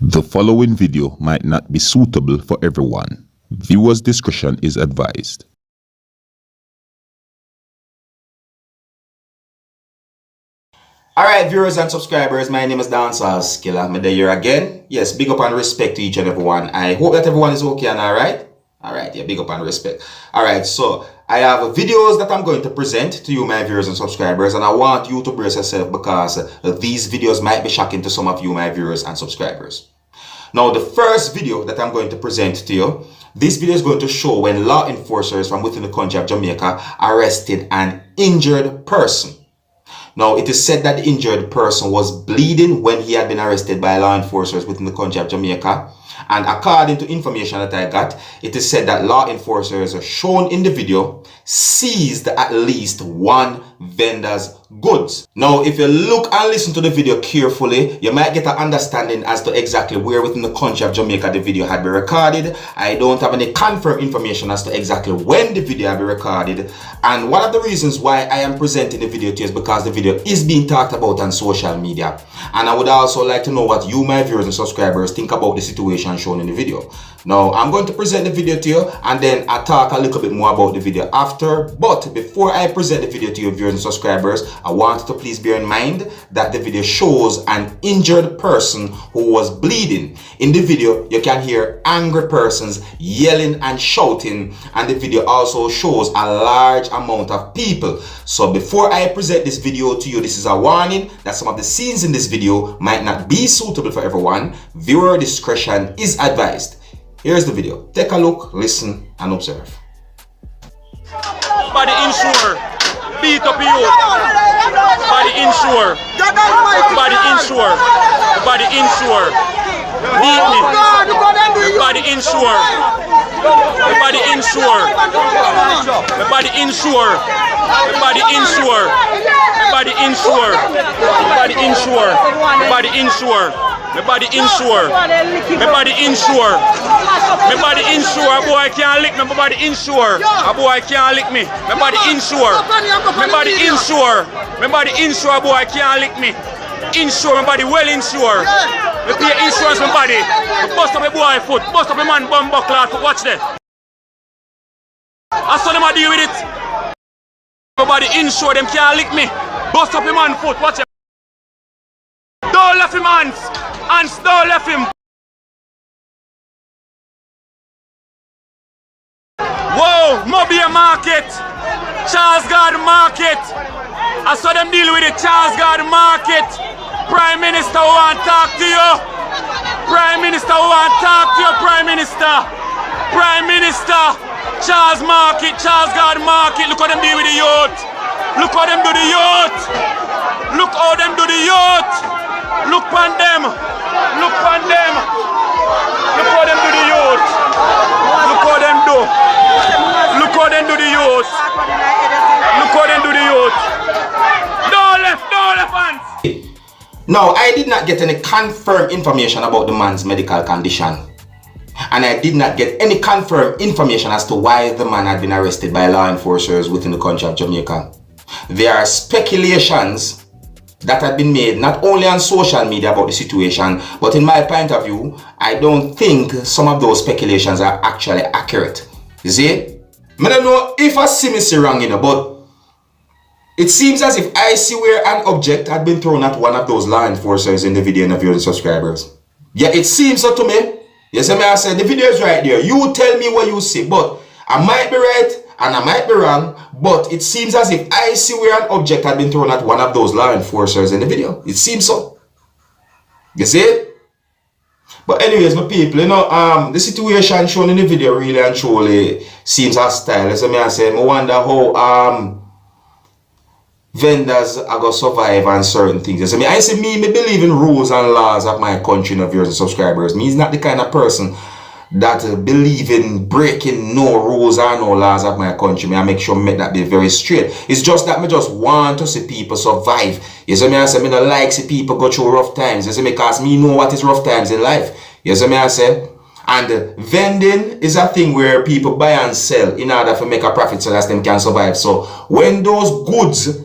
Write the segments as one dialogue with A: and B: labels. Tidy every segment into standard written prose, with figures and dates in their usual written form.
A: The following video might not be suitable for everyone. Viewers' discretion is advised.
B: Alright, viewers and subscribers, my name is Dancehall Skilla. I'm here again. Yes, big up and respect to each and everyone. I hope that everyone is okay and alright. Alright, yeah, big up and respect. Alright, so I have videos that I'm going to present to you, my viewers and subscribers, and I want you to brace yourself because these videos might be shocking to some of you, my viewers and subscribers. Now, the first video that I'm going to present to you, this video is going to show when law enforcers from within the country of Jamaica arrested an injured person. Now, it is said that the injured person was bleeding when he had been arrested by law enforcers within the country of Jamaica. And according to information that I got, it is said that law enforcers shown in the video seized at least one vendor's goods. Now, if you look and listen to the video carefully, you might get an understanding as to exactly where within the country of Jamaica the video had been recorded. I don't have any confirmed information as to exactly when the video had been recorded. And one of the reasons why I am presenting the video to you is because the video is being talked about on social media. And I would also like to know what you, my viewers and subscribers, think about the situation shown in the video. Now, I'm going to present the video to you and then I'll talk a little bit more about the video after. But before I present the video to you, viewers and subscribers, I want you to please bear in mind that the video shows an injured person who was bleeding. In the video, you can hear angry persons yelling and shouting, and the video also shows a large amount of people. So before I present this video to you, this is a warning that some of the scenes in this video might not be suitable for everyone. Viewer discretion is advised. Here's the video. Take a look, listen, and observe.
C: Body insure, beat up you. Body insure, body insure, body insure, beat me. Body insure, body insure, body insure, body insure, body insure, body insure, body insure. My body insure. My body insure. My body insure. A boy can't lick me. My body insure. A boy can't lick me. My body insure. My body insure. My body insure. A boy can't lick me. Insure. My body well insure. Me pay insurance. My body. Me bust up my boy foot. Bust up my man bum buckler foot. Watch that. I saw them a deal with it. My body insure. Them can't lick me. Bust up my man foot. Watch it. Don't left him hands. Hands don't left him. Whoa, Mobile Market. Charles Garden Market. I saw them deal with it. Charles Garden Market. Prime Minister want to talk to you. Prime Minister want to talk to you. Prime Minister. Prime Minister. Charles Market. Charles Garden Market. Look how them deal with the youth. Look how them do the youth. Look how them do the youth. Look on them. Look on them. Look how them do the youth. Look how them do. Look how them do the youth. Look how them do the youth. Don't left hands.
B: Now, I did not get any confirmed information about the man's medical condition. And I did not get any confirmed information as to why the man had been arrested by law enforcers within the country of Jamaica. There are speculations that had been made not only on social media about the situation, but in my point of view, I don't think some of those speculations are actually accurate. You see? I don't know if I see me wrong, but it seems as if I see where an object had been thrown at one of those law enforcers in the video and viewers and subscribers. Yeah, it seems so to me. Yes, I said the video is right there. You tell me what you see, but I might be right and I might be wrong, but it seems as if I see where an object had been thrown at one of those law enforcers in the video. It seems so. You see it? But anyways, my people, the situation shown in the video really and truly seems hostile. As I say, I wonder how vendors are going to survive on certain things. I say me believe in rules and laws of my country, viewers and subscribers. Me is not the kind of person that believe in breaking no rules or no laws of my country. I make sure I make that be very straight. It's just that I just want to see people survive. You see me, I say, I don't like see people go through rough times. You see me, because me know what is rough times in life. You see me, I say. And vending is a thing where people buy and sell in order to make a profit so that them can survive. So when those goods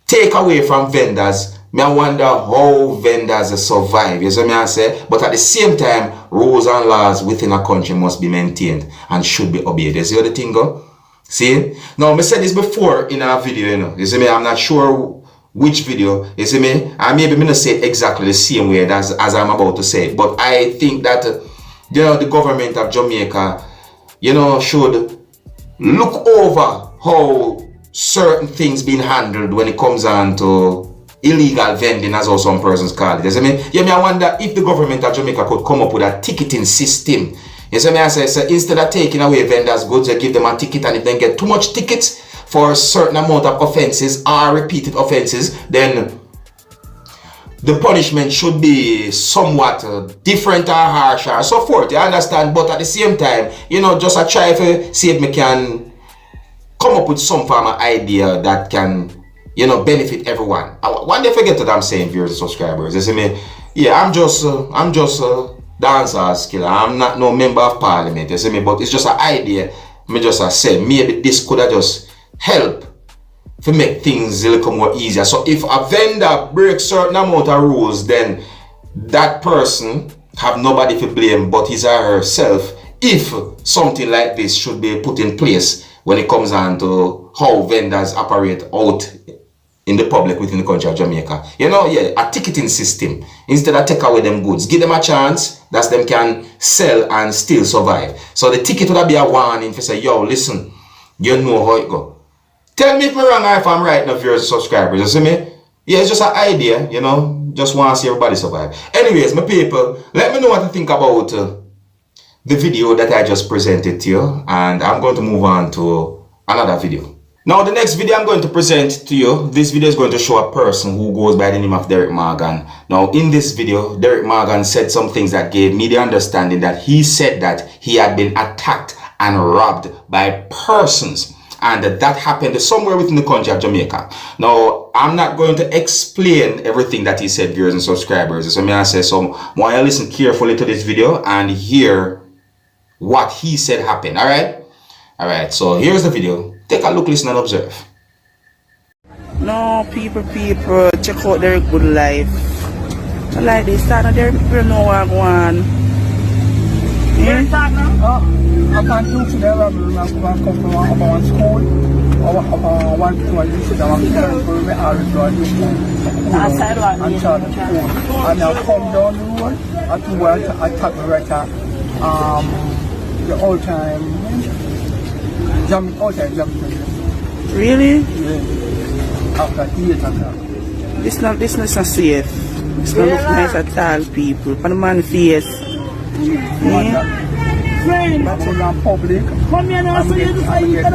B: take away from vendors, Me I wonder how vendors survive. You see me I say? But at the same time, rules and laws within a country must be maintained and should be obeyed. You see how the thing go? See? Now, I said this before in a video, you know. You see me? I'm not sure which video. You see me? And maybe I'm not say it exactly the same way as I'm about to say it. But I think that, you know, the government of Jamaica, you know, should look over how certain things being handled when it comes on to illegal vending, as also some persons call it. You see me? Yeah, me I wonder if the government of Jamaica could come up with a ticketing system. You see me? I say, so instead of taking away vendors' goods, you give them a ticket, and if they get too much tickets for a certain amount of offenses or repeated offenses, then the punishment should be somewhat different or harsh or so forth. You understand? But at the same time, you know, just a try to see if me can come up with some form of idea that can, you know, benefit everyone. One day forget what I'm saying, viewers and subscribers. You see me? Yeah, I'm just Dancehall skilla. I'm not no member of parliament. You see me? But it's just an idea. Me just say maybe this could have just help to make things a little more easier. So if a vendor breaks certain amount of rules, then that person have nobody to blame but his or herself if something like this should be put in place when it comes on to how vendors operate out in the public within the country of Jamaica. You know, yeah, a ticketing system. Instead of take away them goods, give them a chance that them can sell and still survive. So the ticket would be a warning to say, yo, listen, you know how it go. Tell me if I'm wrong or if I'm right now, viewers and subscribers. You see me? Yeah, it's just an idea, you know. Just want to see everybody survive. Anyways, my people, let me know what you think about the video that I just presented to you. And I'm going to move on to another video. Now, the next video I'm going to present to you, this video is going to show a person who goes by the name of Derrick Morgan. Now, in this video, Derrick Morgan said some things that gave me the understanding that he said that he had been attacked and robbed by persons. And that happened somewhere within the country of Jamaica. Now, I'm not going to explain everything that he said, viewers and subscribers. So, I say, so want you listen carefully to this video and hear what he said happened. All right? All right. So, here's the video. Take a look, listen, and observe.
D: No, people, check out their good life. I like this. Start there, people know what I want.
E: I can't do today. I'm come from one school. One visit. I'm caring for me. I and charge the school. And I come down the road. I do work. I tap the record. The old time.
D: Really?
E: Yeah. After 8 o'clock.
D: This not safe. It's not look nice at all, people. For the man face.
E: That's all in public. Come here now, so you get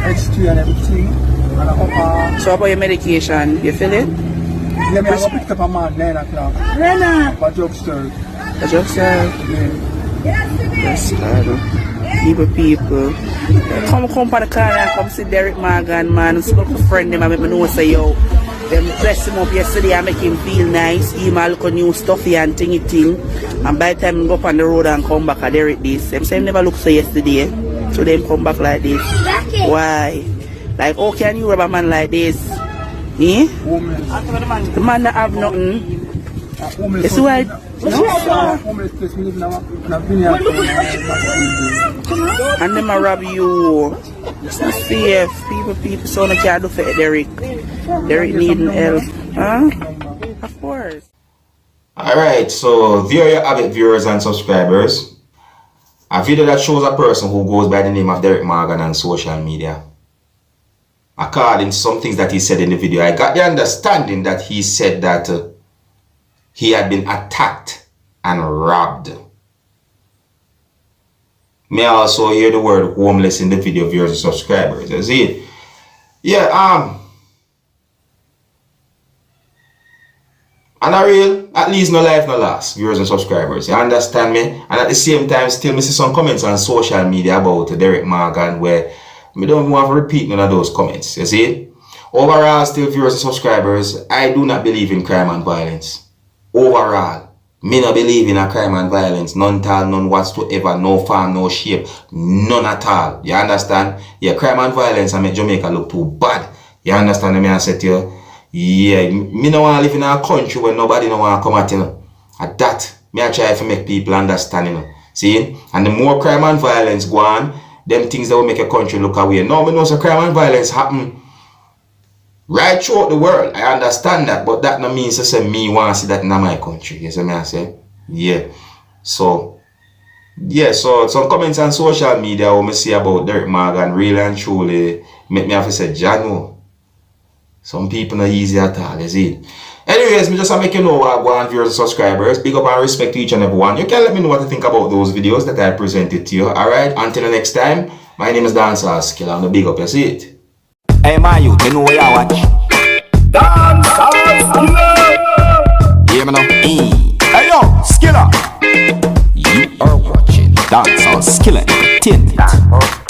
E: H2 and everything. And
D: so about your medication, you feel it?
E: Yeah, I go pick up a man 9 o'clock. For drugstore.
D: For drugstore? Yeah. Yes, God. People. Come for the car and come see Derrick Morgan, man. I'm supposed to friend him and make me know say, yo, them dress him up yesterday and make him feel nice. Give him a look of new stuffy and thingy thing. And by the time he go up on the road and come back, I Derrick this. Them say never look so yesterday. So them come back like this. Why? Like, how can you rob a man like this? Eh? The man that have nothing. It's why. No, and them a rob you. It's not safe. People, so no can do for Derrick. Derrick needing help. Huh? Of course.
B: Alright, so there you have it, viewers and subscribers. A video that shows a person who goes by the name of Derrick Morgan on social media. According to some things that he said in the video, I got the understanding that he said that he had been attacked and robbed. May I also hear the word homeless in the video, viewers and subscribers. You see it? Yeah, and I real, at least no life no loss, viewers and subscribers. You understand me? And at the same time, still me see some comments on social media about Derrick Morgan where me don't want to repeat none of those comments. You see? Overall, still, viewers and subscribers, I do not believe in crime and violence. Overall, me not believe in a crime and violence, none at all, none whatsoever, no form, no shape, none at all. You understand? Yeah, crime and violence and make Jamaica look too bad. You understand me? I said to you, Yeah, me no want to live in a country where nobody no want to come at you know. At that, me I try to make people understand, you know. See? And the more crime and violence go on, them things that will make a country look away. No, me know so crime and violence happen right throughout the world. I understand that, but that no means to say me want to see that in my country. You see me I say? Yeah. So, yeah, so some comments on social media what me see about Derrick Morgan really and truly make me have to say, Jano. Some people not easy at all, you see. Anyways, me just want to make you know what go on viewers and subscribers. Big up and respect to each and every one. You can let me know what you think about those videos that I presented to you. Alright, until the next time, my name is Dancehall Skilla. I'm the big up, you see it.
F: Hey, my youth, you know where you watch? Dancehall Skilla! Hear me now? Hey, yo, Skilla! You are watching Dancehall Skilla Entertainment.